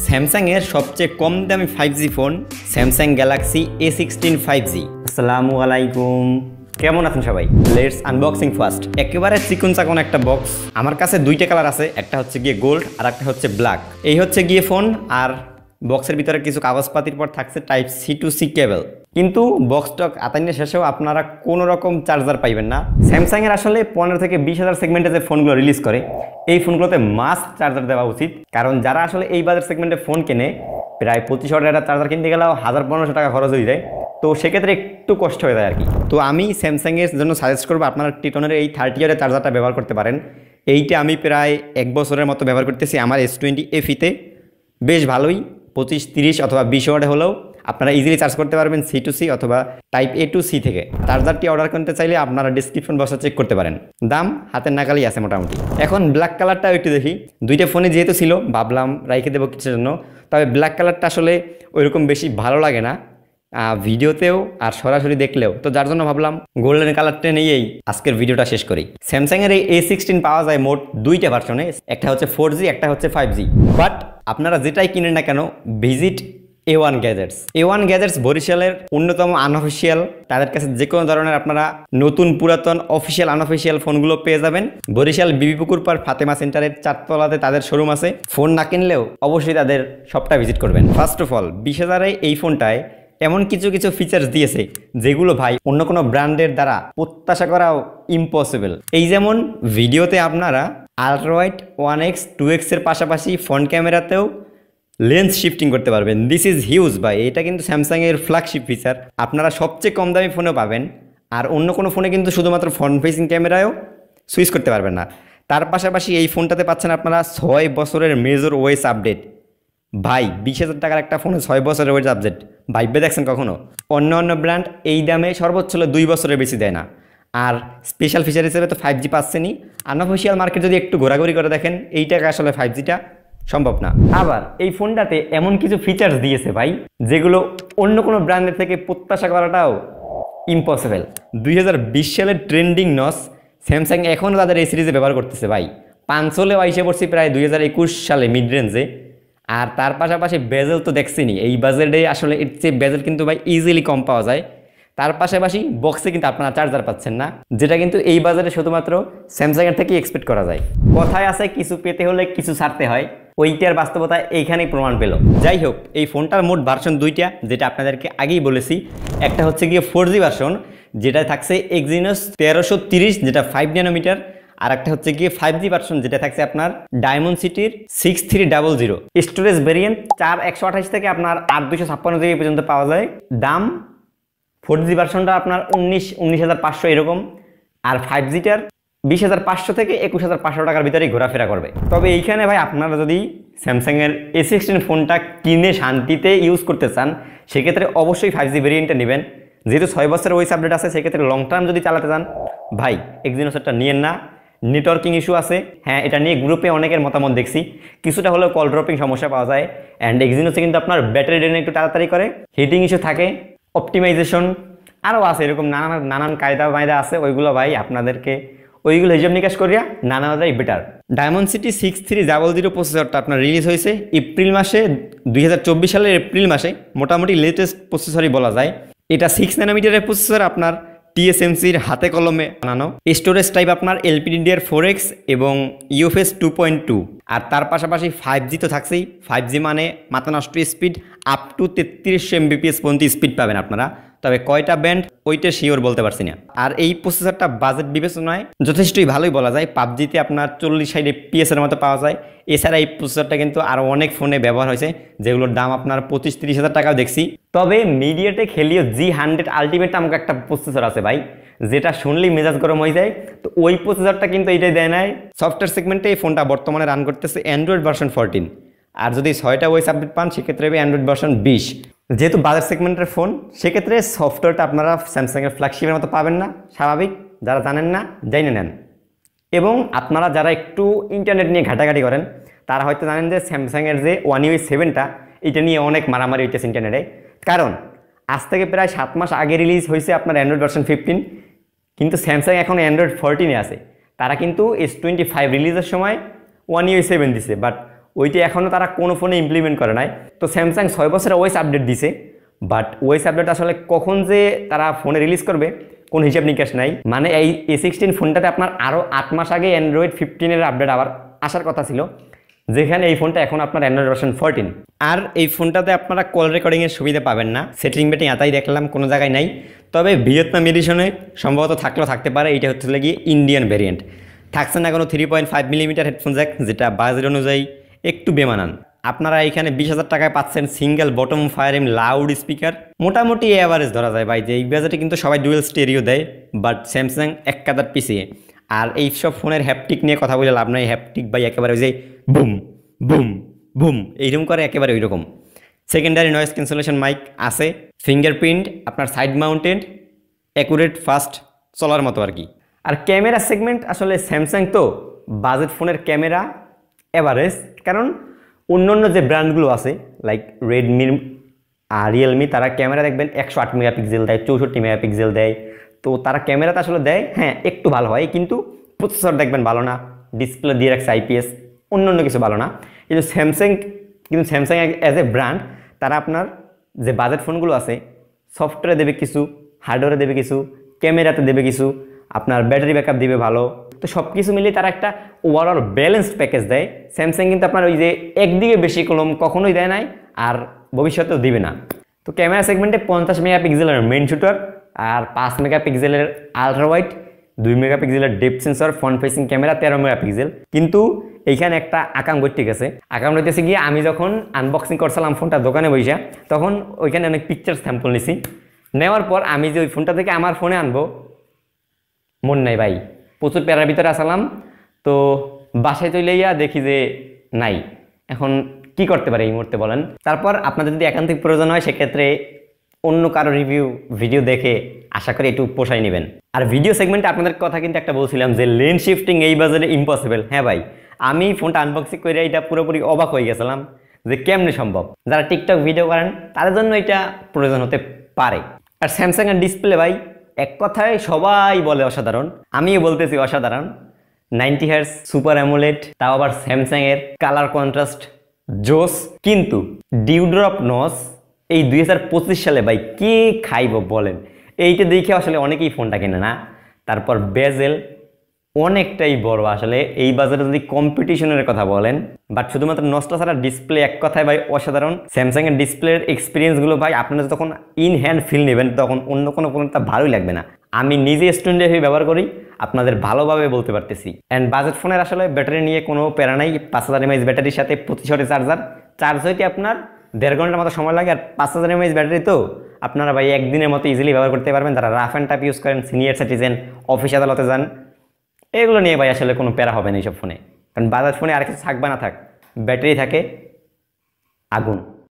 Samsung এর সবচেয়ে কম দামি 5G phone Samsung Galaxy A16 5G। আসসালামু আলাইকুম, কেমন আছেন সবাই? Let's unboxing first. একেবারে চিকন চাকন একটা বক্স। আমার কাছে দুইটা কালার আছে, একটা হচ্ছে গিয়ে গোল্ড আর একটা হচ্ছে ব্ল্যাক। এই হচ্ছে গিয়ে ফোন, আর বক্সের ভিতরে কিছু কাগজপাতির পর থাকছে type C to C cable. কিন্তু বক্সটক আতাইনের শেষেও আপনারা কোনো রকম চার্জার পাইবেন না। স্যামসাং এর আসলে 15 থেকে 20,000 সেগমেন্টে যে ফোনগুলো রিলিজ করে এই ফোনগুলোতে মাস্ট চার্জার দেওয়া উচিত, কারণ যারা আসলে এই বাজার সেগমেন্টে ফোন কেনে প্রায় 2500 টাকা চার্জার কিনতে গেলেও 1500 টাকা খরচ হয়ে যায়। তো সেক্ষেত্রে একটু কষ্ট হয়ে যায় আর কি। তো আমি স্যামসাংয়ের জন্য সাজেস্ট করবো আপনারা টিটনের এই 30 ইয়ারের চার্জারটা ব্যবহার করতে পারেন। এইটা আমি প্রায় 1 বছরের মতো ব্যবহার করতেছি আমার S20 FE-তে। বেশ ভালোই, 25, 30 অথবা 20 ওয়াট হলেও আপনারা ইজিলি চার্জ করতে পারবেন সি টু সি অথবা টাইপ A টু সি থেকে। চার্জারটি অর্ডার করতে চাইলে আপনারা ডিসক্রিপশন বক্সে চেক করতে পারেন, দাম হাতের নাগালেই আছে মোটামুটি। এখন ব্ল্যাক কালারটাও একটু দেখি। দুইটা ফোনে যেহেতু ছিল ভাবলাম রাইখে দেবো কিছুর জন্য, তবে ব্ল্যাক কালারটা আসলে ওইরকম বেশি ভালো লাগে না ভিডিওতেও আর সরাসরি দেখলেও, তো যার জন্য ভাবলাম গোল্ডেন কালারটা নিয়েই আজকের ভিডিওটা শেষ করি। স্যামসাংয়ের এই A16 পাওয়া যায় মোট দুইটা ভার্সনে, একটা হচ্ছে 4G, একটা হচ্ছে 5G। বাট আপনারা যেটাই কিনেন না কেন visit A1 gadgets. A1 gadgets বরিশালের অন্যতম আনঅফিসিয়াল। তাদের কাছে যে কোনো ধরনের আপনারা নতুন পুরাতন অফিসিয়াল আনঅফিসিয়াল ফোনগুলো পেয়ে যাবেন। বরিশাল বিবিপুকুর পার ফাতেমা সেন্টারের 4 তলাতে তাদের শোরুম আছে। ফোন না কিনলেও অবশ্যই তাদের শপটা ভিজিট করবেন। ফার্স্ট অফ অল 20,000-এ এই ফোনটায় এমন কিছু কিছু ফিচার্স দিয়েছে যেগুলো ভাই অন্য কোনো ব্র্যান্ডের দ্বারা প্রত্যাশা করাও ইম্পসিবল। এই যেমন ভিডিওতে আপনারা আল্ট্রাওয়াইড 1x 2x এর পাশাপাশি ফ্রন্ট ক্যামেরাতেও লেন্স শিফটিং করতে পারবেন। দিস ইজ হিউজ ভাই, এটা কিন্তু স্যামসাংয়ের ফ্ল্যাগশিপ ফিচার। আপনারা সবচেয়ে কম দামি ফোনেও পাবেন, আর অন্য কোনো ফোনে কিন্তু শুধুমাত্র ফ্রন্ট ফেসিং ক্যামেরায়ও সুইচ করতে পারবেন না। তার পাশাপাশি এই ফোনটাতে পাচ্ছেন আপনারা 6 বছরের মেজর ওএস আপডেট। ভাই 20,000 টাকার একটা ফোনে 6 বছরের ওয়েজ আপডেট ভাইবে দেখছেন কখনো? অন্য ব্র্যান্ড এই দামে সর্বোচ্চ 2 বছরের বেশি দেয় না। আর স্পেশাল ফিচার হিসেবে তো 5G পাচ্ছেনই। আনঅফিসিয়াল মার্কেট যদি একটু ঘোরাঘুরি করে দেখেন এই টাকা আসলে 5Gটা সম্ভব না। আবার এই ফোনটাতে এমন কিছু ফিচার্স দিয়েছে ভাই যেগুলো অন্য কোনো ব্র্যান্ডের থেকে প্রত্যাশা করাটাও ইম্পসিবল। 2020 সালের ট্রেন্ডিং নস স্যামসাং এখনও তাদের এই সিরিজে ব্যবহার করতেছে ভাই। 500-লেও আইসে পড়ছি প্রায় 2021 সালে মিড রেঞ্জে। আর তার পাশাপাশি বেজেল তো দেখছিনি, এই বাজেটে আসলে এর চেয়ে বেজেল কিন্তু ভাই ইজিলি কম পাওয়া যায়। তার পাশাপাশি বক্সে কিন্তু আপনারা চার্জার পাচ্ছেন না, যেটা কিন্তু এই বাজারে শুধুমাত্র স্যামসাংয়ের থেকেই এক্সপেক্ট করা যায়। কথায় আছে কিছু পেতে হলে কিছু ছাড়তে হয়, ওইটার বাস্তবতা এইখানেই প্রমাণ পেল। যাই হোক, এই ফোনটার মোট ভার্সন দুইটা, যেটা আপনাদেরকে আগেই বলেছি। একটা হচ্ছে গিয়ে 4G ভার্সন, যেটা থাকছে Exynos 1330, যেটা 5 ন্যানোমিটার। আর একটা হচ্ছে গিয়ে 5G ভার্সন, যেটা থাকছে আপনার ডায়মন্ডসিটির 6300। স্টোরেজ ভেরিয়েন্ট 4128 থেকে আপনার 8256 জিবি পর্যন্ত পাওয়া যায়। দাম 4G ভার্সনটা আপনার 19,500 এরকম, আর 5Gটার 20,500 থেকে 21,500 টাকার ভিতরেই ঘোরাফেরা করবে। তবে এইখানে ভাই আপনারা যদি স্যামসাংয়ের A16 ফোনটা কিনে শান্তিতে ইউজ করতে চান সেক্ষেত্রে অবশ্যই 5G ভেরিয়েন্টটা নেবেন। যেহেতু 6 বছরের ওয়েস আপডেট আছে, সেক্ষেত্রে লং টার্ম যদি চালাতে চান ভাই Exynosটা নিয়েন না। নেটওয়ার্কিং ইস্যু আছে, হ্যাঁ, এটা নিয়ে গ্রুপে অনেকের মতামত দেখছি। কিছুটা হলেও কল ড্রপিং সমস্যা পাওয়া যায়। অ্যান্ড Exynosে কিন্তু আপনার ব্যাটারি ড্রেন একটু তাড়াতাড়ি করে, হিটিং ইস্যু থাকে, অপটিমাইজেশন আরও আছে, এরকম নানান কায়দা মায়দা আছে। ওইগুলো ভাই আপনাদেরকে ওইগুলো হিসাব নিকাশ করিয়া নানাটাই বেটার। ডায়মন্ডসিটি 6300 প্রসেসরটা আপনার রিলিজ হয়েছে এপ্রিল মাসে, 2024 সালের এপ্রিল মাসে। মোটামুটি লেটেস্ট প্রসেসরই বলা যায়। এটা 6 ন্যানোমিটারের প্রসেসর, আপনার TSMCর হাতে কলমে বানানো। স্টোরেজ টাইপ আপনার LPDDR4X এবং UFS 2.2। আর তার পাশাপাশি 5G তো থাকছেই। 5G মানে মাথা নষ্ট স্পিড, আপ টু 3300 Mbps পর্যন্ত স্পিড পাবেন আপনারা। তবে কয়টা ব্যান্ড ওইটা শিওর বলতে পারছি না। আর এই প্রসেসরটা বাজেট বিবেচনায় যথেষ্টই ভালোই বলা যায়। PUBG-তে আপনার 40-60 FPS এর মতো পাওয়া যায়। এছাড়া এই প্রসেসরটা কিন্তু আরও অনেক ফোনে ব্যবহার হয়েছে, যেগুলোর দাম আপনার 25-30 হাজার টাকাও দেখছি। তবে মিডিয়াটেক হেলিও G100 আলটিমেট আমাকে একটা প্রসেসর আছে ভাই, যেটা শুনলেই মেজাজ গরম হয়ে যায়। তো ওই প্রসেসরটা কিন্তু এইটাই দেয় নাই। সফটওয়্যার সেগমেন্টে এই ফোনটা বর্তমানে রান করতেছে অ্যান্ড্রয়েড ভার্সন 14। আর যদি 6টা ওয়েস আপডেট পান সেক্ষেত্রে অ্যান্ড্রয়েড ভার্সন 20। যেহেতু বাজার সেগমেন্টের ফোন, সেক্ষেত্রে সফটওয়্যারটা আপনারা স্যামসাংয়ের ফ্ল্যাগশিপের মতো পাবেন না, স্বাভাবিক। যারা জানেন না জেনে নেন। এবং আপনারা যারা একটু ইন্টারনেট নিয়ে ঘাটাঘাটি করেন তারা হয়তো জানেন যে স্যামসাংয়ের যে One UI 7টা, এটা নিয়ে অনেক মারামারি হইতেছে ইন্টারনেটে। কারণ আজ থেকে প্রায় 7 মাস আগে রিলিজ হয়েছে আপনার অ্যান্ড্রয়েড ভার্সন 15, কিন্তু স্যামসাং এখন অ্যান্ড্রয়েড 14-এ আছে। তারা কিন্তু S25 রিলিজের সময় One UI 7 দিছে, বাট ওইটা এখনও তারা কোনো ফোনে ইমপ্লিমেন্ট করে নাই। তো স্যামসাং 6 বছরে ওএস আপডেট দিছে, বাট ওএস আপডেট আসলে কখন যে তারা ফোনে রিলিজ করবে কোনো হিসাব নিকাশ নাই। মানে এই A16 ফোনটাতে আপনার আরও 8 মাস আগে অ্যান্ড্রয়েড 15-এর আপডেট আবার আসার কথা ছিল, যেখানে এই ফোনটা এখন আপনার অ্যান্ড্রয়েড ভার্সন 14। আর এই ফোনটাতে আপনারা কল রেকর্ডিংয়ের সুবিধা পাবেন না, সেটিং বেটিং এতাই দেখলাম কোনো জায়গায় নাই। তবে ভিয়েতনাম এডিশনে সম্ভবত থাকলেও থাকতে পারে। এইটা হচ্ছে গিয়ে ইন্ডিয়ান ভ্যারিয়েন্ট, থাকছে না কোনো 3.5 মিলিমিটার হেডফোন জ্যাক, যেটা বাজেট অনুযায়ী একটু বেমানান। আপনারা এখানে 20,000 টাকায় পাচ্ছেন single bottom firing loud speaker, মোটামুটি এভারেজ ধরা যায় ভাই। যে এই বাজেটে কিন্তু সবাই ডুয়েল স্টেরিও দেয়, বাট স্যামসাং এক কাদার পিছিয়ে। আর এই সব ফোনের হ্যাপটিক নিয়ে কথা বলে লাভ নাই, হ্যাপটিক ভাই একেবারে ওই যে বুম বুম বুম এইরকম করে, একেবারে ওই রকম। সেকেন্ডারি নয়েজ ক্যান্সেলেশন মাইক আছে, ফিঙ্গারপ্রিন্ট, আপনার সাইড মাউন্টেড, অ্যাকুরেট, ফাস্ট চলার মতো আর কি। আর ক্যামেরা সেগমেন্ট আসলে স্যামসাং তো বাজেট ফোনের ক্যামেরা এভারেজ, কারণ অন্য যে ব্র্যান্ডগুলো আছে লাইক রেডমি আর রিয়েলমি, তারা ক্যামেরা দেখবেন 108 মেগাপিক্সেল দেয়, 64 মেগাপিক্সেল দেয়। তো তারা ক্যামেরাতে আসলে দেয়, হ্যাঁ একটু ভালো হয়, কিন্তু প্রসেসর দেখবেন ভালো না, ডিসপ্লে দিয়ে রাখছে IPS, অন্য কিছু ভালো না। কিন্তু স্যামসাং অ্যাজ এ ব্র্যান্ড, তারা আপনার যে বাজেট ফোনগুলো আছে সফটওয়্যারে দেবে কিছু, হার্ডওয়্যারে দেবে কিছু, ক্যামেরাতে দেবে কিছু, আপনার ব্যাটারি ব্যাকআপ দিবে ভালো। তো সব কিছু মিলিয়ে তারা একটা ওভারঅল ব্যালেন্সড প্যাকেজ দেয়। স্যামসাং কিন্তু আপনার ওই যে একদিকে বেশি কলম কখনোই দেয় নাই, আর ভবিষ্যতেও দিবে না। তো ক্যামেরা সেগমেন্টে 50 মেগাপিক্সেলের মেইন শুটার, আর 5 মেগাপিক্সেলের আলট্রা ওয়াইড, 2 মেগাপিক্সেলের depth sensor, front facing camera 13 megapixel. কিন্তু এইখানে একটা আকাম ঠিক আছে, আকাম রইতেছে গিয়ে আমি যখন আনবক্সিং করছিলাম ফোনটা দোকানে বইসা, তখন ওইখানে অনেক পিকচার স্যাম্পল নিছি। নেওয়ার পর আমি যে ওই ফোনটা থেকে আমার ফোনে আনবো মন নাই ভাই, প্রচুর প্যারার ভিতরে আসলাম। তো বাসায় চলে গিয়া দেখি যে নাই। এখন কি করতে পারে এই মুহূর্তে বলেন? তারপর আপনাদের যদি একান্তিক প্রয়োজন হয় সেক্ষেত্রে অন্য কারো ভিডিও দেখে আশা করি একটু পোষায় নেবেন। আর ভিডিও সেগমেন্টে আপনাদের কথা কিন্তু একটা বলছিলাম যে লেন শিফটিং এই বাজারে ইম্পসিবল। হ্যাঁ ভাই, আমি ফোনটা আনবক্সিং করে এটা পুরোপুরি অবাক হয়ে গেছিলাম যে কেমনে সম্ভব। যারা টিকটক ভিডিও করেন তাদের জন্য এটা প্রয়োজন হতে পারে। আর স্যামসাং এর ডিসপ্লে ভাই এক কথায় সবাই বলে অসাধারণ, আমিও বলতেছি অসাধারণ। 90 হার্টজ সুপার অ্যামোলেড, তাও আবার স্যামসাং এর কালার কন্ট্রাস্ট জোস। কিন্তু ডিউড্রপ নস এই 2025 সালে ভাই কে খাইব বলেন? এইটা দেখে আসলে অনেকেই ফোনটা কেনে না। তারপর বেজেল অনেকটাই বড়, আসলে এই বাজারে যদি কম্পিটিশনের কথা বলেন, বাট শুধুমাত্র নষ্ট ছাড়া ডিসপ্লে এক কথায় ভাই অসাধারণ। স্যামসাং এর ডিসপ্লের এক্সপিরিয়েন্সগুলো ভাই আপনারা যখন ইন হ্যান্ড ফিল নেবেন তখন অন্য কোনো ফোনটা ভালোই লাগবে না। আমি নিজে স্টুডেন্ট হয়ে ব্যবহার করি, আপনাদের ভালোভাবে বলতে পারতেছি। অ্যান্ড বাজেট ফোনের আসলে ব্যাটারি নিয়ে কোনো প্যারা নাই। 5000 mAh ব্যাটারির সাথে 25 চার্জার, চার্জ হইতে আপনার 1.5 ঘন্টার মতো সময় লাগে। আর 5000 mAh ব্যাটারি তো আপনারা ভাই একদিনের মতো ইজিলি ব্যবহার করতে পারবেন। যারা রাফ অ্যান্ড টাফ ইউজ করেন, সিনিয়র সিটিজেন, অফিস আদালতে যান, এগুলো নিয়ে ভাই আসলে কোনো প্যারা হবে না এইসব ফোনে। কারণ বাজাজ ফোনে আর কিছু থাকবে না থাক, ব্যাটারি থাকে আগুন।